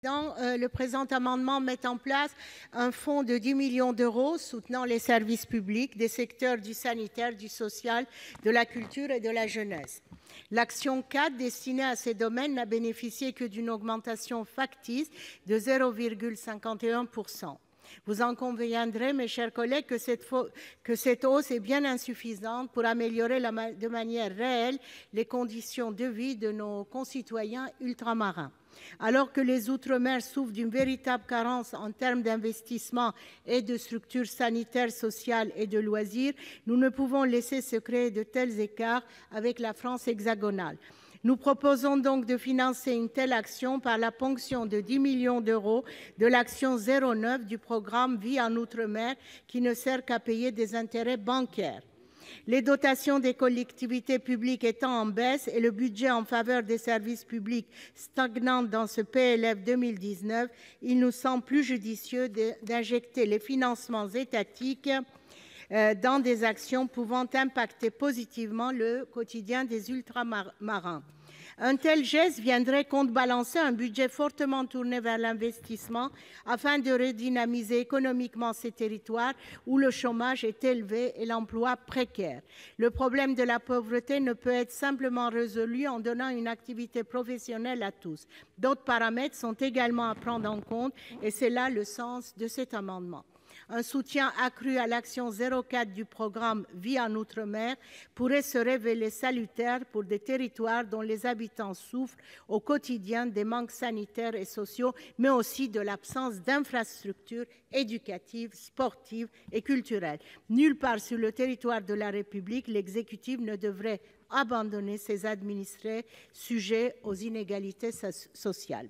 Le présent amendement met en place un fonds de 10 millions d'euros soutenant les services publics des secteurs du sanitaire, du social, de la culture et de la jeunesse. L'action 4, destinée à ces domaines, n'a bénéficié que d'une augmentation factice de 0,51 %. Vous en conviendrez, mes chers collègues, que cette hausse est bien insuffisante pour améliorer de manière réelle les conditions de vie de nos concitoyens ultramarins. Alors que les outre-mer souffrent d'une véritable carence en termes d'investissement et de structures sanitaires, sociales et de loisirs, nous ne pouvons laisser se créer de tels écarts avec la France hexagonale. Nous proposons donc de financer une telle action par la ponction de 10 millions d'euros de l'action 09 du programme « Vie en outre-mer » qui ne sert qu'à payer des intérêts bancaires. Les dotations des collectivités publiques étant en baisse et le budget en faveur des services publics stagnant dans ce PLF 2019, il nous semble plus judicieux d'injecter les financements étatiques dans des actions pouvant impacter positivement le quotidien des ultramarins. Un tel geste viendrait contrebalancer un budget fortement tourné vers l'investissement afin de redynamiser économiquement ces territoires où le chômage est élevé et l'emploi précaire. Le problème de la pauvreté ne peut être simplement résolu en donnant une activité professionnelle à tous. D'autres paramètres sont également à prendre en compte et c'est là le sens de cet amendement. Un soutien accru à l'action 04 du programme « Vie en outre-mer » pourrait se révéler salutaire pour des territoires dont les habitants souffrent au quotidien des manques sanitaires et sociaux, mais aussi de l'absence d'infrastructures éducatives, sportives et culturelles. Nulle part sur le territoire de la République, l'exécutif ne devrait abandonner ses administrés sujets aux inégalités sociales.